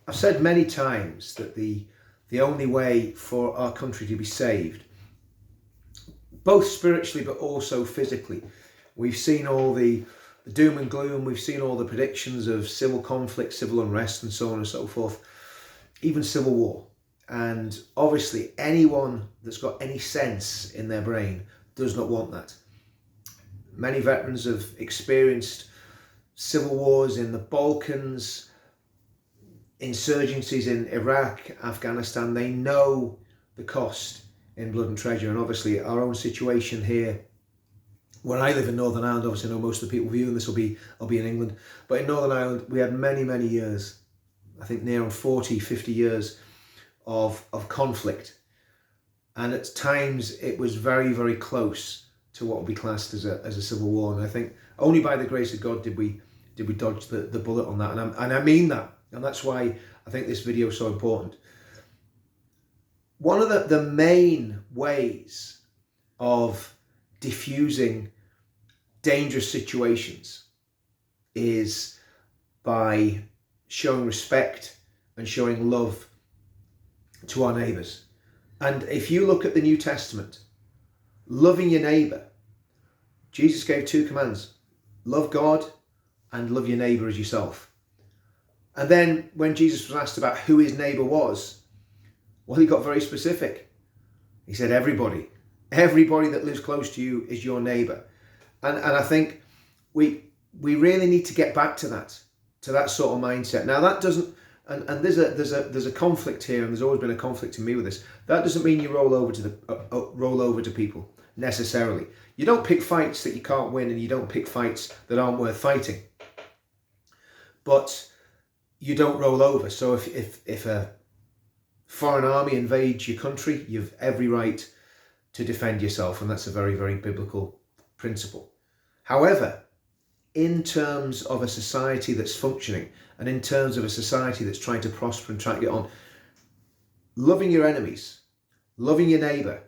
I've said many times that the only way for our country to be saved, both spiritually but also physically, we've seen all the doom and gloom, we've seen all the predictions of civil conflict, civil unrest, and so on and so forth, even civil war. And obviously anyone that's got any sense in their brain does not want that. Many veterans have experienced civil wars in the Balkans, insurgencies in Iraq, Afghanistan. They know the cost in blood and treasure. And obviously our own situation here, where I live in Northern Ireland, obviously I know most of the people viewing this will be in England, but in Northern Ireland we had many years, I think near on 40, 50 years of conflict. And at times it was very close to what would be classed as a civil war. And I think only by the grace of God did we dodge the bullet on that. And I mean that. And that's why I think this video is so important. One of the main ways of diffusing dangerous situations is by showing respect and showing love to our neighbours. And if you look at the New Testament, loving your neighbour, Jesus gave 2 commands: love God and love your neighbour as yourself. And then when Jesus was asked about who his neighbour was, well, he got very specific. He said everybody that lives close to you is your neighbour. And I think we really need to get back to that sort of mindset. Now that doesn't, and there's a conflict here, and there's always been a conflict in me with this. That doesn't mean you roll over to people necessarily. You don't pick fights that you can't win, and you don't pick fights that aren't worth fighting. But you don't roll over. So if a foreign army invades your country, you've every right to defend yourself, and that's a very biblical principle. However, in terms of a society that's functioning, and in terms of a society that's trying to prosper and trying to get on, loving your enemies, loving your neighbour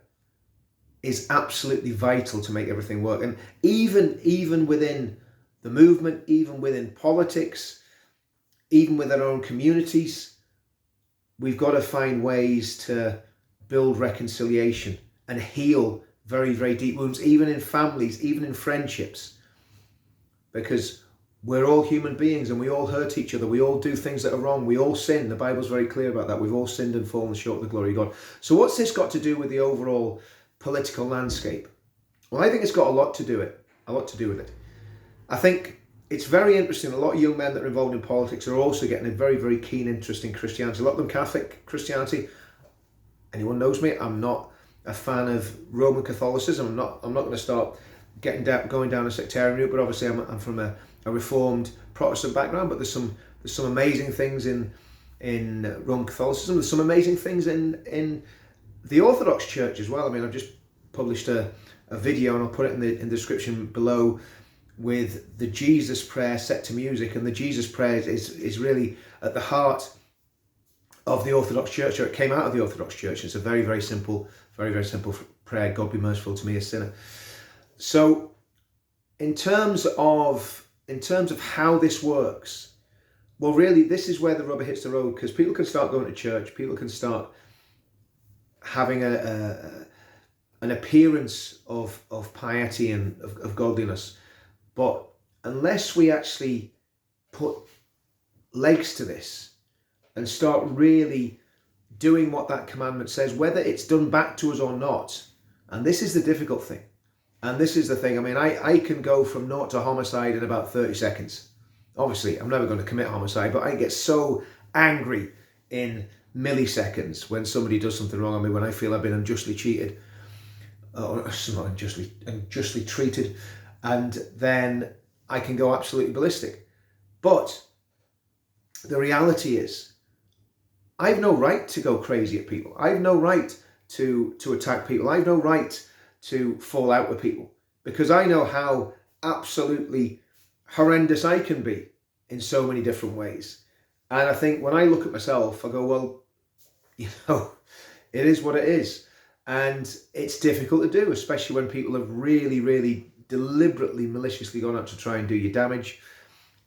is absolutely vital to make everything work. And even within the movement, even within politics, even within our own communities, we've got to find ways to build reconciliation and heal very deep wounds, even in families, even in friendships, because we're all human beings and we all hurt each other. We all do things that are wrong. We all sin. The Bible's very clear about that. We've all sinned and fallen short of the glory of God. So what's this got to do with the overall political landscape? Well, I think it's got a lot to do with it. I think it's very interesting. A lot of young men that are involved in politics are also getting a very keen interest in Christianity. A lot of them Catholic Christianity. Anyone knows me, I'm not a fan of Roman Catholicism. I'm not going to start going down a sectarian route, but obviously I'm from a Reformed Protestant background. But there's some amazing things in Roman Catholicism. There's some amazing things in the Orthodox Church as well. I mean, I've just published a video, and I'll put it in the description below, with the Jesus prayer set to music. And the Jesus prayer is really at the heart of the Orthodox Church, or it came out of the Orthodox Church. It's a very simple prayer. God be merciful to me, a sinner. So in terms of how this works, well, really, this is where the rubber hits the road, because people can start going to church, people can start having an appearance of piety and of godliness, but unless we actually put legs to this and start really doing what that commandment says, whether it's done back to us or not, and this is the difficult thing, and this is the thing. I mean, I can go from naught to homicide in about 30 seconds. Obviously, I'm never going to commit homicide, but I get so angry in milliseconds when somebody does something wrong on me, when I feel I've been unjustly cheated, or not unjustly treated, and then I can go absolutely ballistic. But the reality is, I've no right to go crazy at people. I've no right to attack people. I've no right to fall out with people, because I know how absolutely horrendous I can be in so many different ways. And I think when I look at myself, I go, well, it is what it is. And it's difficult to do, especially when people have really deliberately, maliciously gone out to try and do you damage,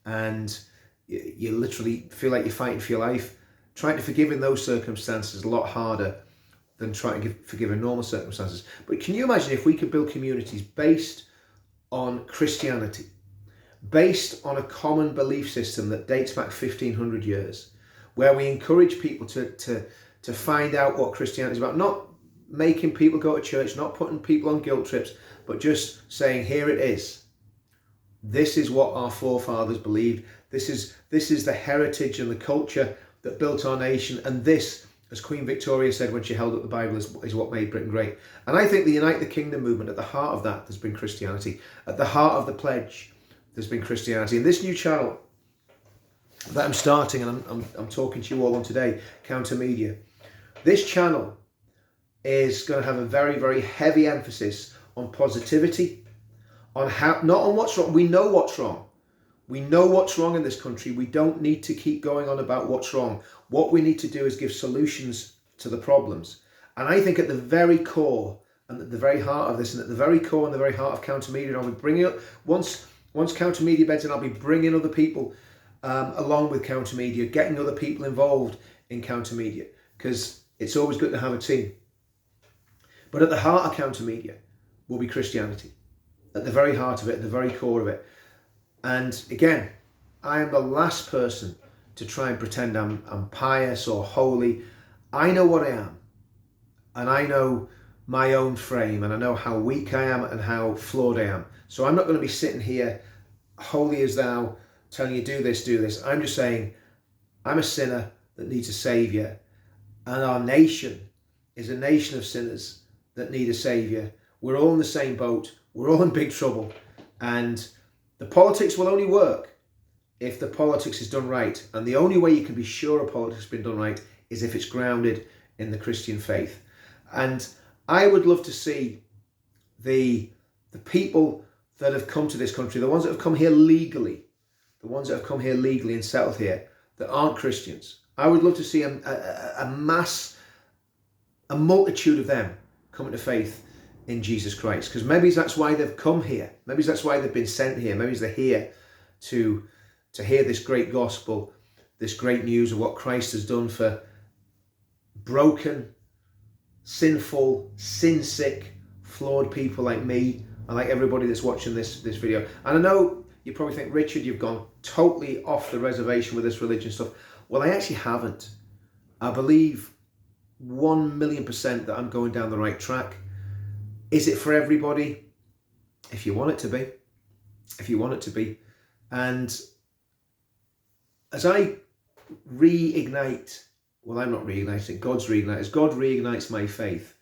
and you literally feel like you're fighting for your life. trying to forgive in those circumstances is a lot harder than trying to forgive in normal circumstances. But can you imagine if we could build communities based on Christianity, based on a common belief system that dates back 1500 years, where we encourage people to find out what Christianity is about, not making people go to church, not putting people on guilt trips, but just saying, here it is. This is what our forefathers believed. This is the heritage and the culture that built our nation. And this, as Queen Victoria said when she held up the Bible, is what made Britain great. And I think the Unite the Kingdom movement, at the heart of that, there's been Christianity. At the heart of the pledge, there's been Christianity. And this new channel that I'm starting, and I'm talking to you all on today, Counter Media, this channel is going to have a very, very heavy emphasis on positivity, on how, not on what's wrong. We know what's wrong. We know what's wrong in this country. We don't need to keep going on about what's wrong. What we need to do is give solutions to the problems. And I think at the very core and at the very heart of this, and at the very core and the very heart of Counter Media, and I'll be bringing up, once Counter Media beds in, I'll be bringing other people along with Counter Media, getting other people involved in Counter Media, because it's always good to have a team. But at the heart of Counter Media will be Christianity. At the very heart of it, at the very core of it. And again, I am the last person to try and pretend I'm pious or holy. I know what I am. And I know my own frame. And I know how weak I am and how flawed I am. So I'm not going to be sitting here, holy as thou, telling you do this, do this. I'm just saying, I'm a sinner that needs a saviour. And our nation is a nation of sinners that need a saviour. We're all in the same boat. We're all in big trouble. And the politics will only work if the politics is done right. And the only way you can be sure a politics has been done right is if it's grounded in the Christian faith. And I would love to see the people that have come to this country, the ones that have come here legally, and settled here, that aren't Christians. I would love to see a multitude of them coming to faith in Jesus Christ, because maybe that's why they've come here. Maybe that's why they've been sent here. Maybe they're here to hear this great gospel, this great news of what Christ has done for broken, sinful, sin-sick, flawed people like me and like everybody that's watching this video. And I know you probably think, Richard, you've gone totally off the reservation with this religion stuff. Well, I actually haven't. I believe 1,000,000% that I'm going down the right track. Is it for everybody? If you want it to be. If you want it to be. And as I reignite, well, I'm not reigniting, God's reigniting. As God reignites my faith,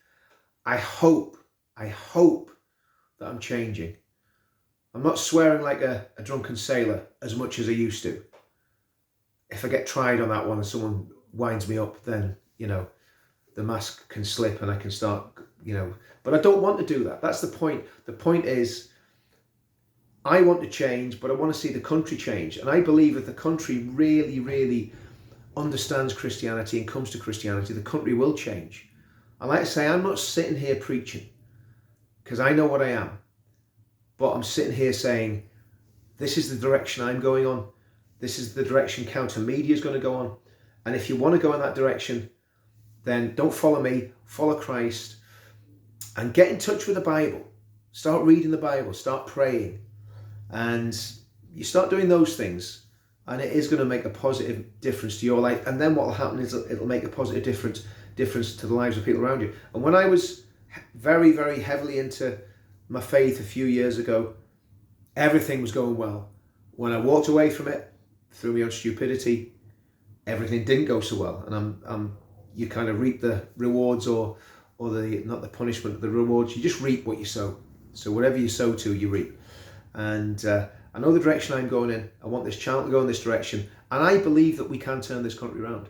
I hope that I'm changing. I'm not swearing like a drunken sailor as much as I used to. If I get tried on that one and someone winds me up, then, you know, the mask can slip and I can start, you know, but I don't want to do that. That's the point. The point is, I want to change, but I want to see the country change. And I believe if the country really, really understands Christianity and comes to Christianity, the country will change. I like to say, I'm not sitting here preaching because I know what I am, but I'm sitting here saying, this is the direction I'm going on. This is the direction Counter Media is going to go on. And if you want to go in that direction, then don't follow me, follow Christ, and get in touch with the Bible. Start reading the Bible, start praying, and you start doing those things, and it is going to make a positive difference to your life. And then what will happen is it'll make a positive difference to the lives of people around you. And when I was very, very heavily into my faith a few years ago, everything was going well. When I walked away from it, through my own stupidity, everything didn't go so well. And you kind of reap the rewards, or the, not the punishment, the rewards. You just reap what you sow. So whatever you sow to, you reap. And I know the direction I'm going in. I want this channel to go in this direction. And I believe that we can turn this country around.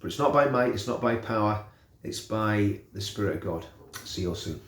But it's not by might, it's not by power, it's by the Spirit of God. See you all soon.